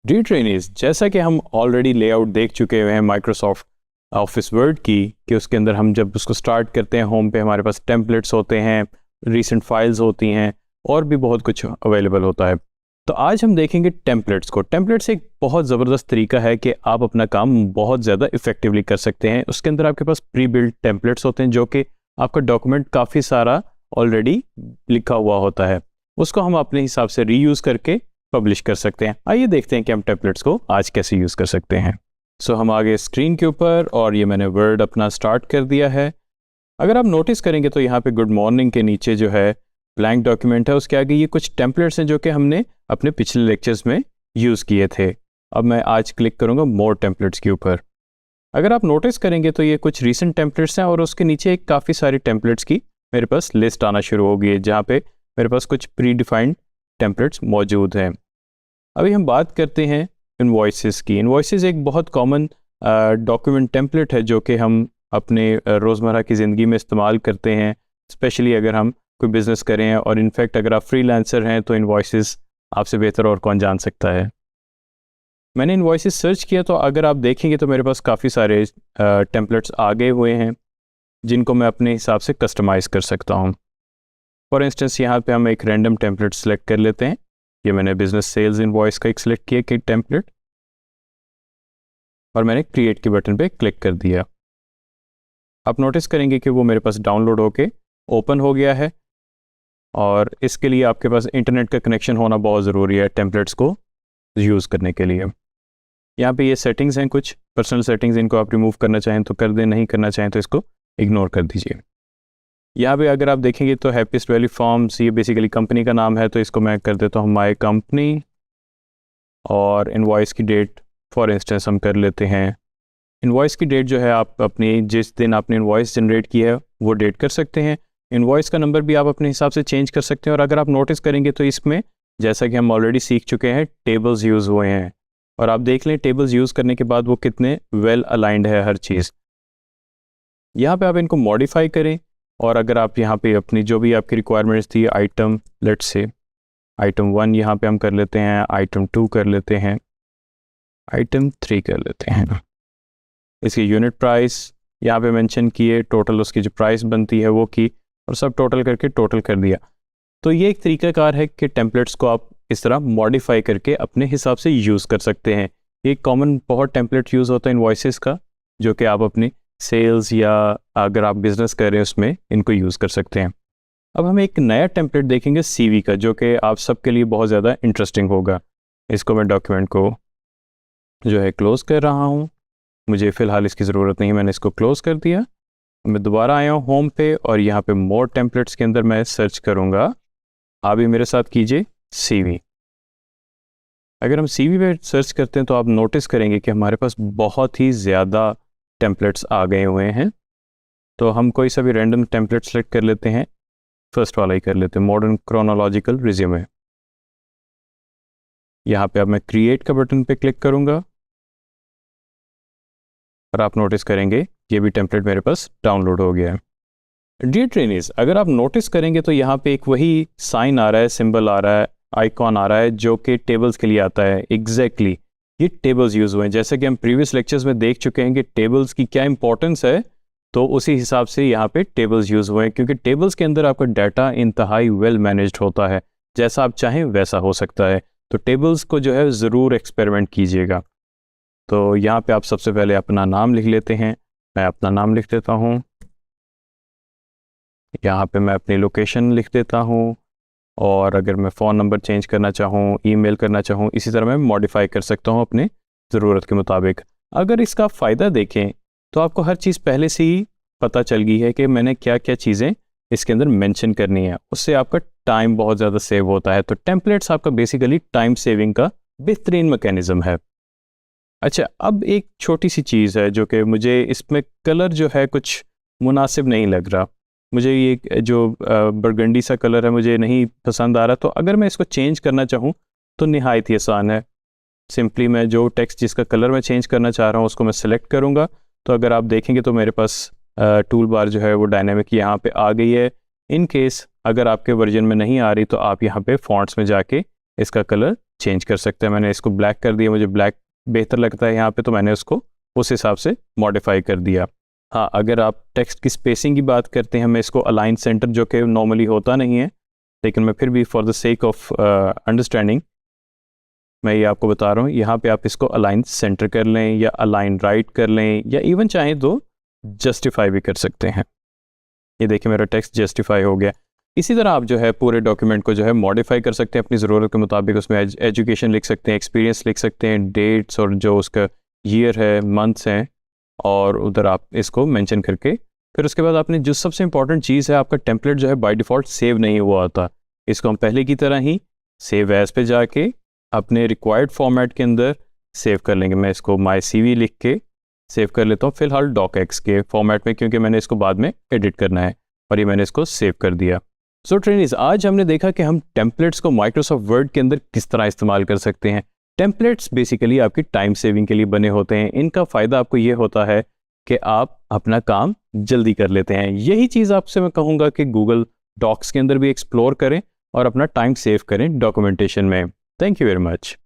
Dear trainees, जैसा कि हम ऑलरेडी लेआउट देख चुके हुए हैं माइक्रोसॉफ्ट ऑफिस वर्ड की कि उसके अंदर हम जब उसको स्टार्ट करते हैं होम पे हमारे पास टेम्पलेट्स होते हैं, रीसेंट फाइल्स होती हैं और भी बहुत कुछ अवेलेबल होता है। तो आज हम देखेंगे टेम्पलेट्स को। टेम्पलेट्स एक बहुत ज़बरदस्त तरीका है कि आप अपना काम बहुत ज़्यादा इफेक्टिवली कर सकते हैं। उसके अंदर आपके पास प्री बिल्ड टेम्पलेट्स होते हैं जो कि आपका डॉक्यूमेंट काफ़ी सारा ऑलरेडी लिखा हुआ होता है, उसको हम अपने हिसाब से रीयूज़ करके पब्लिश कर सकते हैं। आइए देखते हैं कि हम टेम्पलेट्स को आज कैसे यूज़ कर सकते हैं। सो हम आगे स्क्रीन के ऊपर और ये मैंने वर्ड अपना स्टार्ट कर दिया है। अगर आप नोटिस करेंगे तो यहाँ पे गुड मॉर्निंग के नीचे जो है ब्लैंक डॉक्यूमेंट है, उसके आगे ये कुछ टेम्पलेट्स हैं जो कि हमने अपने पिछले लेक्चर्स में यूज़ किए थे। अब मैं आज क्लिक करूँगा मोर टेम्पलेट्स के ऊपर। अगर आप नोटिस करेंगे तो ये कुछ रीसेंट टेम्पलेट्स हैं और उसके नीचे एक काफ़ी सारी टेम्पलेट्स की मेरे पास लिस्ट आना शुरू हो गई है, जहाँ पे मेरे पास कुछ प्री डिफाइंड टेम्पलेट्स मौजूद हैं। अभी हम बात करते हैं इनवॉइसेस की। इनवॉइसेस एक बहुत कॉमन डॉक्यूमेंट टेम्पलेट है जो कि हम अपने रोज़मर्रा की ज़िंदगी में इस्तेमाल करते हैं, स्पेशली अगर हम कोई बिज़नेस करें। और इनफैक्ट अगर आप फ्रीलांसर हैं तो इनवॉइसेस आपसे बेहतर और कौन जान सकता है। मैंने इनवॉइसेस सर्च किया तो अगर आप देखेंगे तो मेरे पास काफ़ी सारे टेम्पलेट्स आ गए हुए हैं जिनको मैं अपने हिसाब से कस्टमाइज़ कर सकता हूँ। फॉर इंस्टेंस यहाँ पे हम एक रैंडम टेम्पलेट सेलेक्ट कर लेते हैं। ये मैंने बिजनेस सेल्स इनवॉइस का एक सिलेक्ट किया कि टेम्पलेट, और मैंने क्रिएट के बटन पे क्लिक कर दिया। आप नोटिस करेंगे कि वो मेरे पास डाउनलोड होके ओपन हो गया है। और इसके लिए आपके पास इंटरनेट का कनेक्शन होना बहुत ज़रूरी है टेम्पलेट्स को यूज़ करने के लिए। यहाँ पे ये सेटिंग्स हैं, कुछ पर्सनल सेटिंग्स, इनको आप रिमूव करना चाहें तो कर दें, नहीं करना चाहें तो इसको इग्नोर कर दीजिए। यहाँ पे अगर आप देखेंगे तो हैप्पीस्ट वैली फॉर्म्स, ये बेसिकली कंपनी का नाम है, तो इसको मैं कर देता हूँ माय कंपनी। और इनवॉइस की डेट फॉर इंस्टेंस हम कर लेते हैं। इनवॉइस की डेट जो है आप अपनी जिस दिन आपने इनवॉइस जनरेट की है वो डेट कर सकते हैं। इनवॉइस का नंबर भी आप अपने हिसाब से चेंज कर सकते हैं। और अगर आप नोटिस करेंगे तो इसमें, जैसा कि हम ऑलरेडी सीख चुके हैं, टेबल्स यूज़ हुए हैं। और आप देख लें टेबल्स यूज़ करने के बाद वो कितने वेल अलाइंड है हर चीज़। यहाँ पे आप इनको मॉडिफाई करें। और अगर आप यहाँ पे अपनी जो भी आपकी रिक्वायरमेंट्स थी, आइटम लेट्स से आइटम 1 यहाँ पे हम कर लेते हैं, आइटम 2 कर लेते हैं, आइटम 3 कर लेते हैं। इसकी यूनिट प्राइस यहाँ पे मेंशन किए, टोटल उसकी जो प्राइस बनती है वो की, और सब टोटल करके टोटल कर दिया। तो ये एक तरीकाकार है कि टेम्पलेट्स को आप इस तरह मॉडिफाई करके अपने हिसाब से यूज़ कर सकते हैं। एक कॉमन बहुत टेम्पलेट यूज़ होता है इनवॉइसेस का, जो कि आप अपनी सेल्स या अगर आप बिज़नेस कर रहे हैं उसमें इनको यूज़ कर सकते हैं। अब हम एक नया टेम्पलेट देखेंगे सीवी का, जो कि आप सबके लिए बहुत ज़्यादा इंटरेस्टिंग होगा। इसको मैं डॉक्यूमेंट को जो है क्लोज़ कर रहा हूँ, मुझे फ़िलहाल इसकी ज़रूरत नहीं, मैंने इसको क्लोज़ कर दिया। मैं दोबारा आया हूँ होम पे और यहाँ पे मोर टेम्पलेट्स के अंदर मैं सर्च करूँगा, आप भी मेरे साथ कीजिए, सीवी। अगर हम सीवी पे सर्च करते हैं तो आप नोटिस करेंगे कि हमारे पास बहुत ही ज़्यादा टेम्पलेट्स आ गए हुए हैं। तो हम कोई सा भी रैंडम टेम्पलेट सेलेक्ट कर लेते हैं, फर्स्ट वाला ही कर लेते हैं, मॉडर्न क्रोनोलॉजिकल रिज्यूमे। यहाँ पे अब मैं क्रिएट का बटन पे क्लिक करूँगा और आप नोटिस करेंगे ये भी टेम्पलेट मेरे पास डाउनलोड हो गया है। डियर ट्रेनीज, अगर आप नोटिस करेंगे तो यहाँ पे एक वही साइन आ रहा है, सिंबल आ रहा है, आइकॉन आ रहा है, जो कि टेबल्स के लिए आता है। एग्जैक्टली ये टेबल्स यूज़ हुए हैं। जैसे कि हम प्रीवियस लेक्चर्स में देख चुके हैं कि टेबल्स की क्या इंपॉर्टेंस है, तो उसी हिसाब से यहाँ पे टेबल्स यूज़ हुए हैं, क्योंकि टेबल्स के अंदर आपका डाटा इंतहाई वेल मैनेज्ड होता है, जैसा आप चाहें वैसा हो सकता है। तो टेबल्स को जो है ज़रूर एक्सपेरिमेंट कीजिएगा। तो यहाँ पे आप सबसे पहले अपना नाम लिख लेते हैं। मैं अपना नाम लिख देता हूँ, यहाँ पे मैं अपनी लोकेशन लिख देता हूँ, और अगर मैं फ़ोन नंबर चेंज करना चाहूँ, ईमेल करना चाहूँ, इसी तरह मैं मॉडिफाई कर सकता हूँ अपने ज़रूरत के मुताबिक। अगर इसका फ़ायदा देखें तो आपको हर चीज़ पहले से ही पता चल गई है कि मैंने क्या क्या चीज़ें इसके अंदर मेंशन करनी है। उससे आपका टाइम बहुत ज़्यादा सेव होता है। तो टेम्पलेट्स आपका बेसिकली टाइम सेविंग का बेहतरीन मैकेनिज़्म है। अच्छा, अब एक छोटी सी चीज़ है जो कि मुझे इसमें कलर जो है कुछ मुनासिब नहीं लग रहा। मुझे ये जो बरगंडी सा कलर है मुझे नहीं पसंद आ रहा। तो अगर मैं इसको चेंज करना चाहूँ तो निहायत ही आसान है। सिंपली मैं जो टेक्स्ट जिसका कलर मैं चेंज करना चाह रहा हूँ उसको मैं सिलेक्ट करूँगा। तो अगर आप देखेंगे तो मेरे पास टूल बार जो है वो डायनेमिक यहाँ पे आ गई है। इन केस अगर आपके वर्जन में नहीं आ रही तो आप यहाँ पे फॉन्ट्स में जाके इसका कलर चेंज कर सकते हैं। मैंने इसको ब्लैक कर दिया, मुझे ब्लैक बेहतर लगता है यहाँ पे, तो मैंने उसको उस हिसाब से मॉडिफाई कर दिया। हाँ, अगर आप टेक्स्ट की स्पेसिंग की बात करते हैं, मैं इसको अलाइन सेंटर, जो कि नॉर्मली होता नहीं है, लेकिन मैं फिर भी for the sake of understanding मैं ये आपको बता रहा हूँ। यहाँ पे आप इसको अलाइन सेंटर कर लें या अलाइन राइट कर लें, या इवन चाहें तो जस्टिफाई भी कर सकते हैं। ये देखिए मेरा टेक्स्ट जस्टिफाई हो गया। इसी तरह आप जो है पूरे डॉक्यूमेंट को जो है मॉडिफाई कर सकते हैं अपनी ज़रूरत के मुताबिक। उसमें एजुकेशन लिख सकते हैं, एक्सपीरियंस लिख सकते हैं, डेट्स और जो उसका ईयर है, मंथ्स हैं, और उधर आप इसको मेंशन करके फिर उसके बाद आपने जो सबसे इंपॉर्टेंट चीज़ है, आपका टेम्पलेट जो है बाय डिफ़ॉल्ट सेव नहीं हुआ होता। इसको हम पहले की तरह ही सेव एज़ पे जाके अपने रिक्वायर्ड फॉर्मेट के अंदर सेव कर लेंगे। मैं इसको माई CV लिख के सेव कर लेता हूँ फ़िलहाल डॉकएक्स के फॉर्मेट में, क्योंकि मैंने इसको बाद में एडिट करना है, और ये मैंने इसको सेव कर दिया। सो ट्रेनिज, आज हमने देखा कि हम टेम्पलेट्स को माइक्रोसॉफ्ट वर्ड के अंदर किस तरह इस्तेमाल कर सकते हैं। टेम्पलेट्स बेसिकली आपकी टाइम सेविंग के लिए बने होते हैं। इनका फ़ायदा आपको ये होता है कि आप अपना काम जल्दी कर लेते हैं। यही चीज़ आपसे मैं कहूँगा कि गूगल डॉक्स के अंदर भी एक्सप्लोर करें और अपना टाइम सेव करें डॉक्यूमेंटेशन में। Thank you very much.